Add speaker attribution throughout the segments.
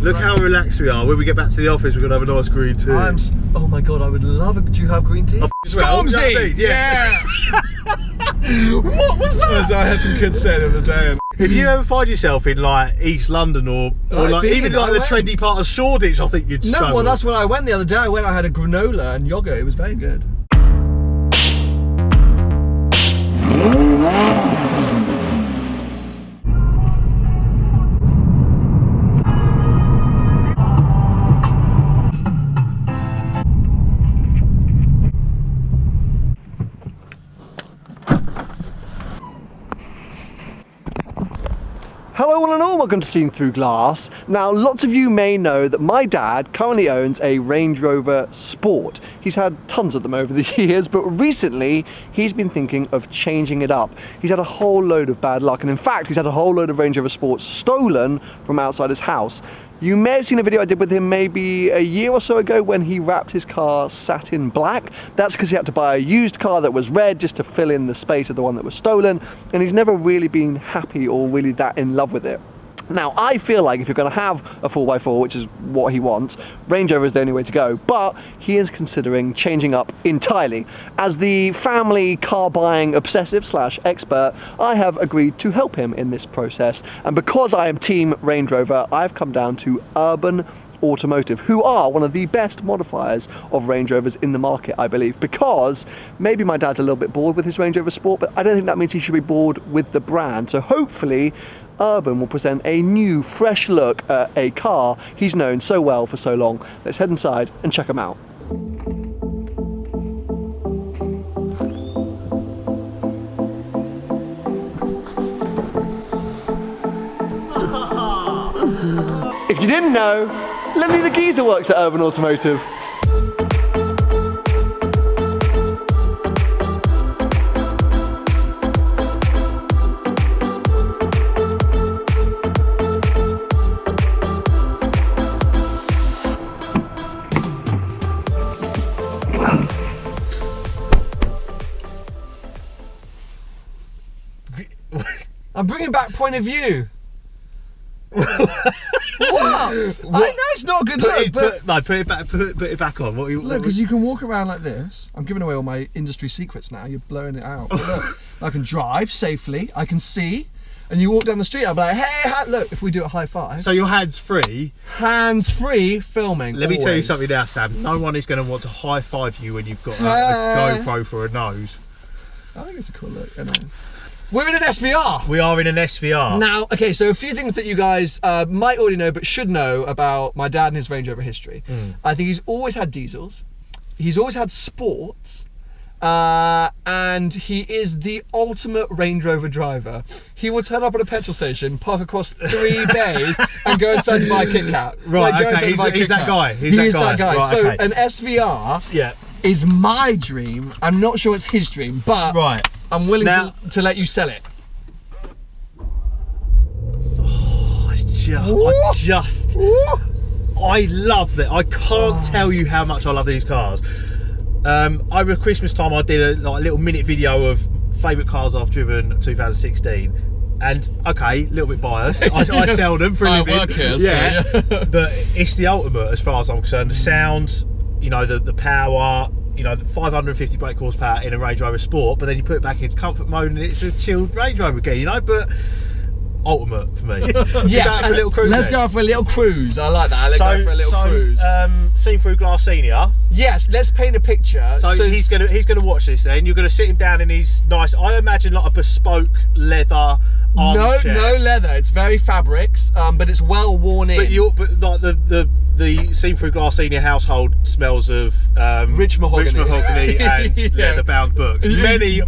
Speaker 1: Look how relaxed we are. When we get back to the office, we're going to have a nice green tea.
Speaker 2: Oh my God, I would love a... Do you have green tea?
Speaker 1: Stormzy! Yeah.
Speaker 2: What was that?
Speaker 3: I had some kids say the other day.
Speaker 1: If you ever find yourself in like East London or like even like the trendy part of Shoreditch, I think you'd struggle.
Speaker 2: No, well that's when I went the other day. I had a granola and yogurt. It was very good. Hello one and all, welcome to Seen Through Glass. Now lots of you may know that my dad currently owns a Range Rover Sport. He's had tons of them over the years, but recently he's been thinking of changing it up. He's had a whole load of bad luck, and in fact he's had a whole load of Range Rover Sports stolen from outside his house. You may have seen a video I did with him maybe a year or so ago when he wrapped his car satin black. That's because he had to buy a used car that was red just to fill in the space of the one that was stolen, and he's never really been happy or really that in love with it. Now, I feel like if you're going to have a 4x4, which is what he wants, Range Rover is the only way to go, but he is considering changing up entirely. As the family car buying obsessive / expert, I have agreed to help him in this process, and because I am team Range Rover, I've come down to Urban Automotive, who are one of the best modifiers of Range Rovers in the market, I believe, because maybe my dad's a little bit bored with his Range Rover Sport, but I don't think that means he should be bored with the brand. So hopefully Urban will present a new, fresh look at a car he's known so well for so long. Let's head inside and check him out. If you didn't know, LennyTheGeeza works at Urban Automotive. I'm bringing back point of view. What? I know it's not a good look, but
Speaker 1: put it back on.
Speaker 2: Look, because you can walk around like this. I'm giving away all my industry secrets now. You're blowing it out. But look, I can drive safely. I can see. And you walk down the street, I'll be like, hey, look, if we do a high five.
Speaker 1: So you're hands-free?
Speaker 2: Hands-free filming.
Speaker 1: Let me tell you something now, Sam. No one is going to want to high five you when you've got a GoPro for a nose.
Speaker 2: I think it's a cool look. I know. We're in an SVR.
Speaker 1: We are in an SVR.
Speaker 2: Now, okay, so a few things that you guys might already know, but should know about my dad and his Range Rover history. I think he's always had diesels. He's always had sports. And he is the ultimate Range Rover driver. He will turn up at a petrol station, park across 3 bays, and go inside to buy a Kit Kat.
Speaker 1: Right, okay, he's that guy. He's that guy.
Speaker 2: Right, so
Speaker 1: okay.
Speaker 2: an SVR is my dream. I'm not sure it's his dream, but I'm willing to let you sell it.
Speaker 1: I love that. I can't tell you how much I love these cars. Over Christmas time, I did a little minute video of favourite cars I've driven 2016. And okay, a little bit biased. I sell them for a living.
Speaker 2: Work here, yeah.
Speaker 1: But it's the ultimate as far as I'm concerned. The sound, you know, the power, you know, the 550 brake horsepower in a Range Rover Sport, but then you put it back into comfort mode and it's a chilled Range Rover again, you know, but ultimate for me.
Speaker 2: Yes,
Speaker 1: for a little cruise.
Speaker 2: Let's go for a little cruise. I like that. Let's go for a little cruise.
Speaker 1: Seen Through Glass Senior.
Speaker 2: Yes, let's paint a picture.
Speaker 1: So he's gonna watch this then. You're gonna sit him down in his nice, I imagine like a bespoke leather armchair.
Speaker 2: No leather. It's very fabrics, but it's well worn in.
Speaker 1: But like the Seen Through Glass Senior household smells of
Speaker 2: rich mahogany
Speaker 1: and leather bound books. Many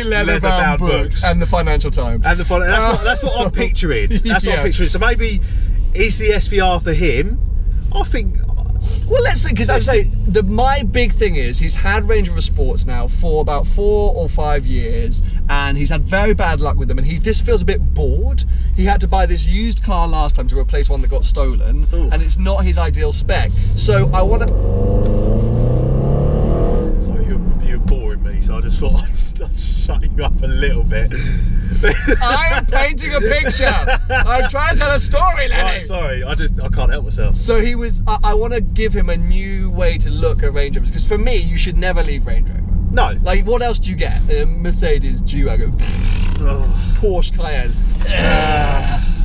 Speaker 1: leather bound books.
Speaker 2: And the Financial Times.
Speaker 1: And that's what I'm picturing. That's what I'm picturing. So maybe is the SVR for him? I think.
Speaker 2: Well, let's see, because as I say, my big thing is he's had Range Rover Sports now for about 4 or 5 years, and he's had very bad luck with them, and he just feels a bit bored. He had to buy this used car last time to replace one that got stolen, and it's not his ideal spec. So I want to.
Speaker 1: Sorry, you're boring me, so I just thought shut you up a little bit.
Speaker 3: I am painting a picture. I'm trying to tell a story, Lenny.
Speaker 1: Right, sorry, I can't help myself.
Speaker 3: So he was. I want to give him a new way to look at Range Rovers, because for me, you should never leave Range Rover.
Speaker 1: No.
Speaker 3: Like, what else do you get? Mercedes, G-Wagon, Porsche Cayenne.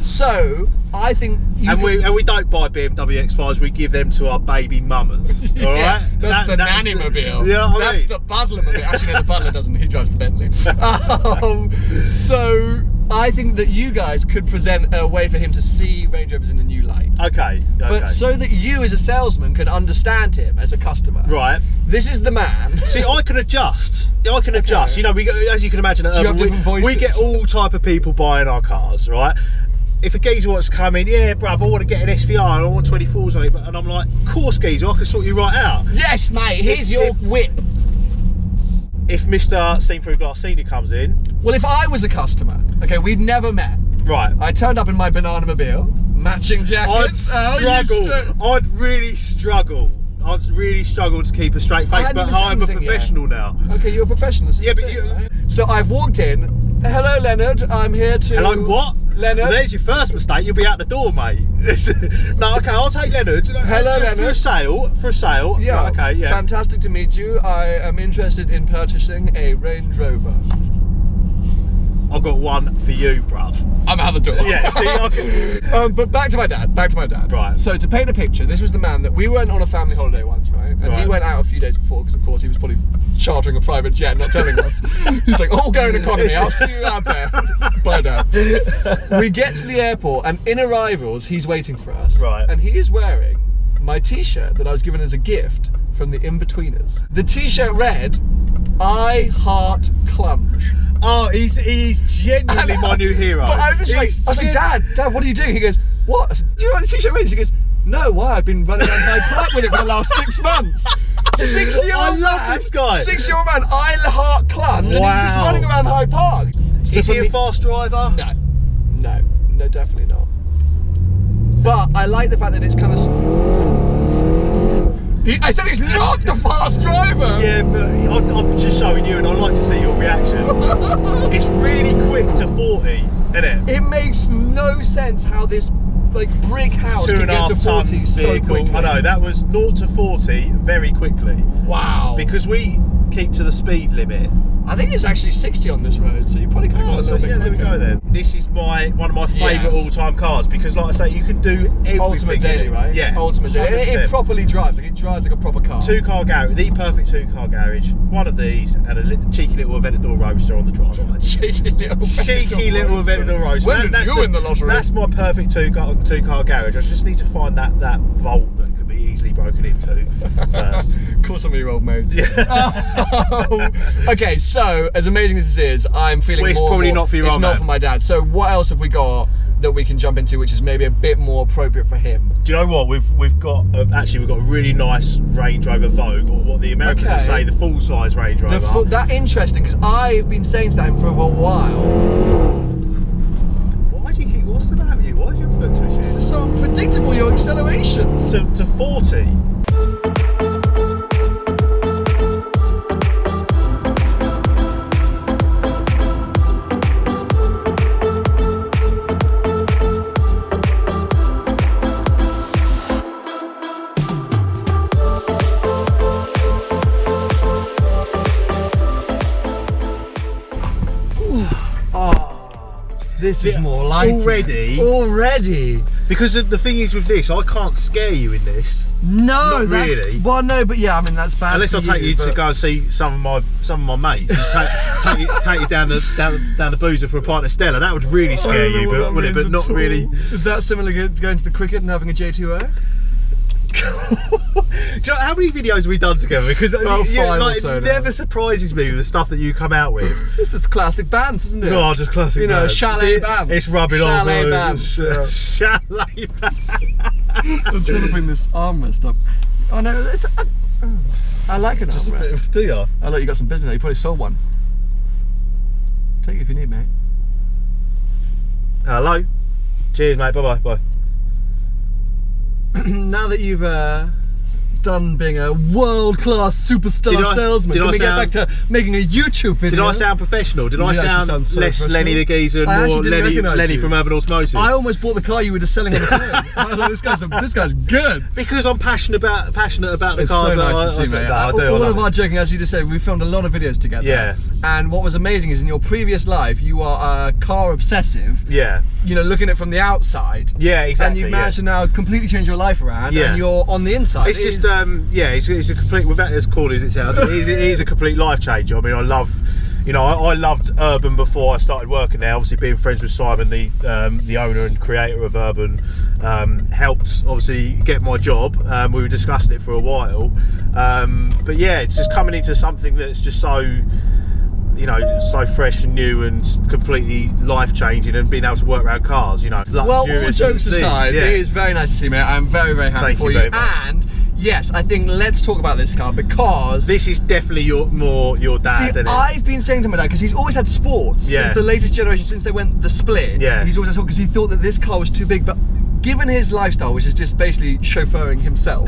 Speaker 3: So I think.
Speaker 1: And we don't buy BMW X5s. We give them to our baby mamas. All right.
Speaker 3: That's the nanny mobile.
Speaker 1: Yeah,
Speaker 3: that's the butler mobile. Actually, no, the butler doesn't. He drives the Bentley. So I think that you guys could present a way for him to see Range Rovers in a new light.
Speaker 1: Okay.
Speaker 3: But so that you, as a salesman, can understand him as a customer.
Speaker 1: Right.
Speaker 3: This is the man.
Speaker 1: See, I can adjust. I can adjust. You know, as you can imagine,
Speaker 3: Do you have different voices?
Speaker 1: we get all type of people buying our cars, right? If a geezer wants to come in, yeah, bruv, I want to get an SVR and I want 24s on it, and I'm like, of course, geezer, I can sort you right out.
Speaker 3: Yes, mate. Here's your whip.
Speaker 1: If Mr. Seen Through Glass Senior comes in,
Speaker 3: Well, if I was a customer, okay, we'd never met.
Speaker 1: right,
Speaker 3: I turned up in my banana mobile, matching jackets.
Speaker 1: I'd really struggle to keep a straight face, but I'm a professional now.
Speaker 3: Okay, you're a professional. This is
Speaker 1: Yeah,
Speaker 3: the
Speaker 1: but
Speaker 3: thing, right? So I've walked in. Hello, Leonard. I'm here to.
Speaker 1: Hello, what?
Speaker 3: Leonard.
Speaker 1: Well, there's your first mistake. You'll be out the door, mate. No, okay, I'll take Leonard.
Speaker 3: Hello, Leonard.
Speaker 1: For a sale.
Speaker 3: Yeah.
Speaker 1: Right, okay, yeah.
Speaker 3: Fantastic to meet you. I am interested in purchasing a Range Rover.
Speaker 1: I've got one for you, bruv.
Speaker 3: I'm out the door.
Speaker 1: Yeah, see, I can...
Speaker 3: But back to my dad.
Speaker 1: Right.
Speaker 3: So to paint a picture, this was the man that we went on a family holiday once, right? And he went out a few days before, because of course he was probably chartering a private jet, not telling us. He's like, "Oh, going economy. I'll see you out there." Bye, Dad. We get to the airport, and in arrivals, he's waiting for us.
Speaker 1: Right.
Speaker 3: And he is wearing my T-shirt that I was given as a gift from the In-Betweeners. The T-shirt read, "I heart clunge."
Speaker 1: Oh, he's genuinely my new hero.
Speaker 3: But I was just I was like, Dad, what are you doing? He goes, "What?" I said, "Do you know what the T-shirt means?" He goes, "No, why? I've been running around Hyde Park with it for the last 6 months." 6-year-old
Speaker 1: I love this guy.
Speaker 3: 6-year-old man, I heart clunge, and he was just
Speaker 1: Wow.
Speaker 3: running around Hyde Park. So
Speaker 1: Is he a fast driver?
Speaker 3: No, definitely not. But I like the fact that it's kind of. I said he's not a fast driver.
Speaker 1: Yeah, but I'm just showing you, and I'd like to see your reaction. It's really quick to 40, isn't it?
Speaker 3: It makes no sense how this brick house can get to 40 so quickly.
Speaker 1: I know, that was 0 to 40 very quickly.
Speaker 3: Wow.
Speaker 1: Because we keep to the speed limit.
Speaker 3: I think it's actually 60 on this road, so you probably could have gone a little bit
Speaker 1: there we
Speaker 3: quicker.
Speaker 1: go then. This is one of my favourite
Speaker 3: Yes.
Speaker 1: all-time cars, because like I say, you can do everything.
Speaker 3: Ultimate daily, right?
Speaker 1: Yeah.
Speaker 3: Ultimate daily. It
Speaker 1: 100%.
Speaker 3: properly drives. It drives like a proper car.
Speaker 1: Two-car garage, the perfect two-car garage. One of these, and a cheeky little Aventador roadster on the driveway.
Speaker 3: Cheeky little
Speaker 1: Aventador roadster.
Speaker 3: When did you win the lottery?
Speaker 1: That's my perfect two-car garage. I just need to find that vault that can be easily broken into first.
Speaker 3: Call some of your old mates. Okay, so as amazing as this is, I'm feeling
Speaker 1: Well, it's
Speaker 3: more.
Speaker 1: probably not for your
Speaker 3: It's
Speaker 1: old
Speaker 3: not
Speaker 1: man.
Speaker 3: for my dad. So what else have we got that we can jump into, which is maybe a bit more appropriate for him?
Speaker 1: Do you know what we've got? Actually, we've got a really nice Range Rover Vogue, or what the Americans would say, the full-size Range Rover.
Speaker 3: That interesting, because I've been saying to that for a while.
Speaker 1: Why do you keep? What's the matter with you? Why is your foot twitching?
Speaker 3: It's so unpredictable, your accelerations.
Speaker 1: To 40.
Speaker 3: This is more like
Speaker 1: Already? Because the thing is with this, I can't scare you in this.
Speaker 3: No,
Speaker 1: Not
Speaker 3: that's
Speaker 1: really.
Speaker 3: well, no, but yeah, I mean that's bad.
Speaker 1: Unless
Speaker 3: for
Speaker 1: I take you to
Speaker 3: but-
Speaker 1: go and see some of my mates, take you down the boozer for a pint of Stella. That would really scare you, but would it? But not really.
Speaker 3: Is that similar to going to the cricket and having a J2O?
Speaker 1: Do you know, how many videos have we done together? Because
Speaker 3: About 5 or
Speaker 1: it
Speaker 3: so now.
Speaker 1: never surprises me with the stuff that you come out with.
Speaker 3: This is classic bands, isn't it?
Speaker 1: Oh, just classic.
Speaker 3: You know,
Speaker 1: bands.
Speaker 3: chalet
Speaker 1: See,
Speaker 3: bands.
Speaker 1: It's rubbing off.
Speaker 3: Chalet bands. Yeah.
Speaker 1: Chalet bands.
Speaker 3: I'm trying to bring this armrest up. Oh no, I like an armrest.
Speaker 1: Do you?
Speaker 3: Oh look, you got some business. You probably sold one. Take it if you need, mate.
Speaker 1: Hello. Cheers, mate. Bye.
Speaker 3: Now that you've done being a world-class superstar salesman. Can we get back to making a YouTube video?
Speaker 1: Did I sound professional? Did I sound so less LennyTheGeeza and more Lenny from Urban Automotive?
Speaker 3: I almost bought the car you were just selling on the phone. I was like, this guy's good.
Speaker 1: Because I'm passionate about the
Speaker 3: It's
Speaker 1: cars.
Speaker 3: so nice to see, mate. All of our joking, as you just said, we filmed a lot of videos together.
Speaker 1: Yeah.
Speaker 3: And what was amazing is in your previous life, you are car obsessive.
Speaker 1: Yeah.
Speaker 3: You know, looking at it from the outside.
Speaker 1: Yeah, exactly.
Speaker 3: And you've managed to now completely change your life around. And you're on the inside.
Speaker 1: It's just, it's a complete, without as corny as it sounds, it is a complete life changer. I mean, I love, you know, I loved Urban before I started working there. Obviously, being friends with Simon, the owner and creator of Urban, helped obviously get my job. We were discussing it for a while, but yeah, it's just coming into something that's just so, you know, so fresh and new and completely life-changing, and being able to work around cars, you know.
Speaker 3: Well, all jokes aside, it is very nice to see, mate. I'm very, very happy for you. And yes, I think let's talk about this car, because
Speaker 1: this is definitely your dad.
Speaker 3: See, I've been saying to my dad, because he's always had sports since the latest generation, since they went the split.
Speaker 1: Yeah.
Speaker 3: He's always had sports because he thought that this car was too big, but given his lifestyle, which is just basically chauffeuring himself,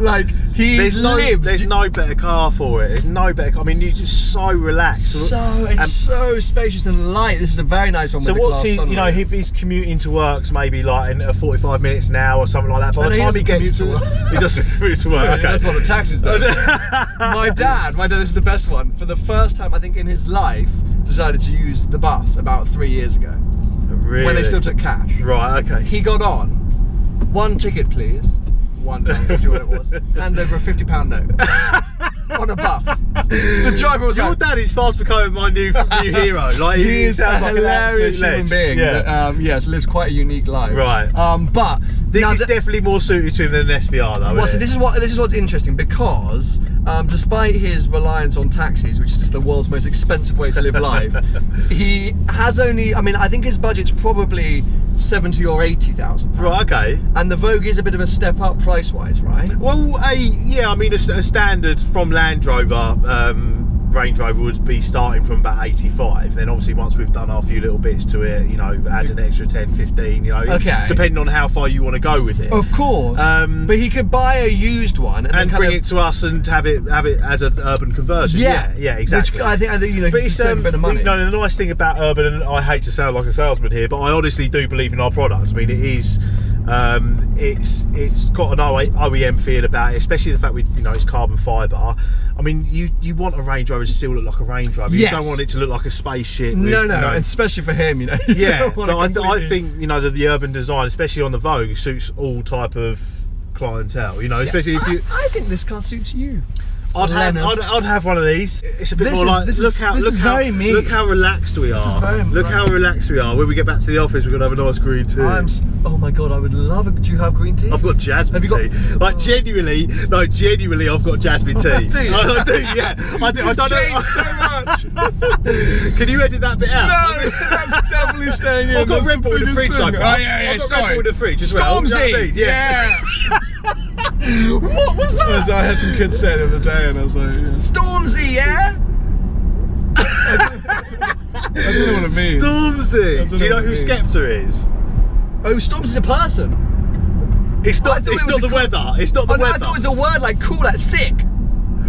Speaker 3: like there's
Speaker 1: no better car for it. There's no better car. I mean, you're just so relaxed.
Speaker 3: So spacious and light. This is a very nice one.
Speaker 1: So
Speaker 3: with
Speaker 1: what's
Speaker 3: the glass
Speaker 1: you know, if he's commuting to work's maybe like in 45 minutes an hour or something like that. By the time he gets to work, he doesn't commute to work. Okay.
Speaker 3: That's what the taxes though. my dad, this is the best one. For the first time, I think in his life, decided to use the bus about 3 years ago.
Speaker 1: Really?
Speaker 3: When they still took cash.
Speaker 1: Right. Okay.
Speaker 3: He got on. One ticket, please. £1.50, what it was. And over a £50 note. On a bus. The driver was
Speaker 1: Your dad is fast becoming my new hero. Like
Speaker 3: he is a hilarious human being.
Speaker 1: Yeah.
Speaker 3: That, yes, lives quite a unique life.
Speaker 1: Right.
Speaker 3: But
Speaker 1: this is definitely more suited to him than an SVR, though.
Speaker 3: Well, so this is what's interesting, because despite his reliance on taxis, which is just the world's most expensive way to live life, he has only. I mean, I think his budget's probably 70 or 80,000.
Speaker 1: Right. Okay.
Speaker 3: And the Vogue is a bit of a step up price-wise, right?
Speaker 1: Well, I mean, a standard from Land Rover. Range Rover would be starting from about 85. Then obviously once we've done our few little bits to it, you know, add an extra 10, 15, you know, depending on how far you want to go with it.
Speaker 3: Of course. But he could buy a used one and
Speaker 1: bring it to us and have it as an urban conversion. Yeah, exactly.
Speaker 3: Which I think you know,
Speaker 1: but it's
Speaker 3: save a bit of money.
Speaker 1: You know, the nice thing about Urban, and I hate to sound like a salesman here, but I honestly do believe in our products. I mean, it is. It's got an OEM feel about it, especially the fact it's carbon fibre. I mean, you want a Range Rover to still look like a Range Rover. Yes. You don't want it to look like a spaceship.
Speaker 3: No, and especially for him, you know.
Speaker 1: Yeah, but I think that the urban design, especially on the Vogue, suits all type of clientele. You know, especially if you.
Speaker 3: I think this car suits you.
Speaker 1: I'd have one of these. It's a bit more like look how relaxed we are. Look how relaxed we are. When we get back to the office, we're gonna have a nice green tea.
Speaker 3: Oh my god, I would love it. Do you have green tea?
Speaker 1: I've got jasmine tea. Like genuinely, I've got jasmine tea.
Speaker 3: Do you?
Speaker 1: I do, yeah. I don't know
Speaker 3: so much.
Speaker 1: Can you edit that bit out?
Speaker 3: No, that's definitely staying in.
Speaker 1: I've got Red Bull in the fridge. Oh
Speaker 3: yeah,
Speaker 1: I've got Red Bull in the fridge as well.
Speaker 3: Stormzy. Yeah. What was that?
Speaker 4: I had some kids say it the other day, and I was like,
Speaker 3: Stormzy, yeah?
Speaker 4: I don't know what it means.
Speaker 1: Stormzy. Do you know who Skepta is?
Speaker 3: Oh, Stormzy's a person.
Speaker 1: It's not the weather. It's not the weather.
Speaker 3: I thought it was a word like cool, like sick.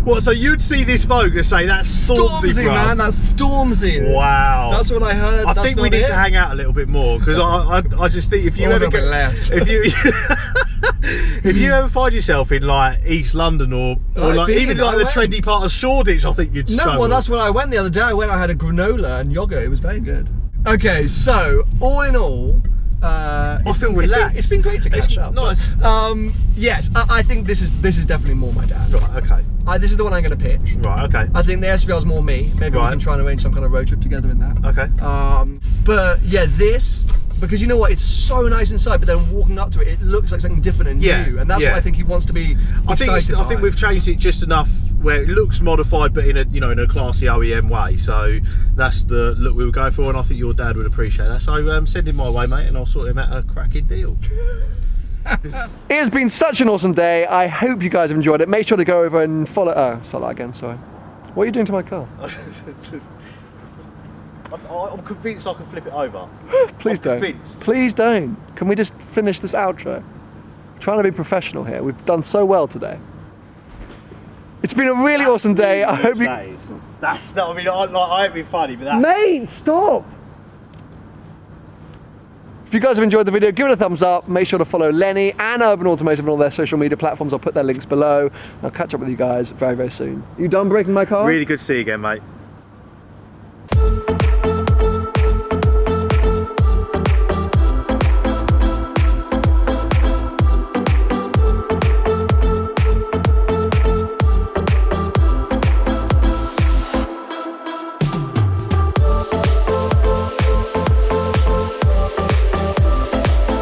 Speaker 1: What? So you'd see this Vogue and say that's Stormzy, bro.
Speaker 3: Man, that's Stormzy.
Speaker 1: Wow.
Speaker 3: That's what I heard.
Speaker 1: I think we need to hang out a little bit more, because I just think if you ever get if you ever find yourself in like East London or like even like the trendy part of Shoreditch, I think you'd struggle.
Speaker 3: No, well that's where I went the other day. I had a granola and yogurt. It was very good. Okay, so all in all,
Speaker 1: I feel relaxed.
Speaker 3: It's been great to catch up.
Speaker 1: Nice.
Speaker 3: Yes, I think this is definitely more my dad.
Speaker 1: Right. Okay.
Speaker 3: This is the one I'm going to pitch.
Speaker 1: Right. Okay.
Speaker 3: I think the SVR's more me. Maybe we can try and arrange some kind of road trip together in that.
Speaker 1: Okay.
Speaker 3: But yeah, this, because you know what, it's so nice inside, but then walking up to it, it looks like something different and new, and that's what I think he wants to be excited by.
Speaker 1: I think we've changed it just enough where it looks modified, but in a classy OEM way. So that's the look we were going for, and I think your dad would appreciate that. So send him my way, mate, and I'll sort him out a cracking deal.
Speaker 2: It has been such an awesome day. I hope you guys have enjoyed it. Make sure to go over and follow. Start that again. Sorry. What are you doing to my car?
Speaker 1: I'm convinced I can flip it over.
Speaker 2: Please don't. Please don't. Can we just finish this outro? I'm trying to be professional here. We've done so well today. It's been a really awesome day. I hope you...
Speaker 1: That's not, I mean, I ain't been funny, but that's...
Speaker 2: Mate, stop! If you guys have enjoyed the video, give it a thumbs up. Make sure to follow Lenny and Urban Automotive on all their social media platforms. I'll put their links below. I'll catch up with you guys very, very soon. You done breaking my car?
Speaker 1: Really good to see you again, mate.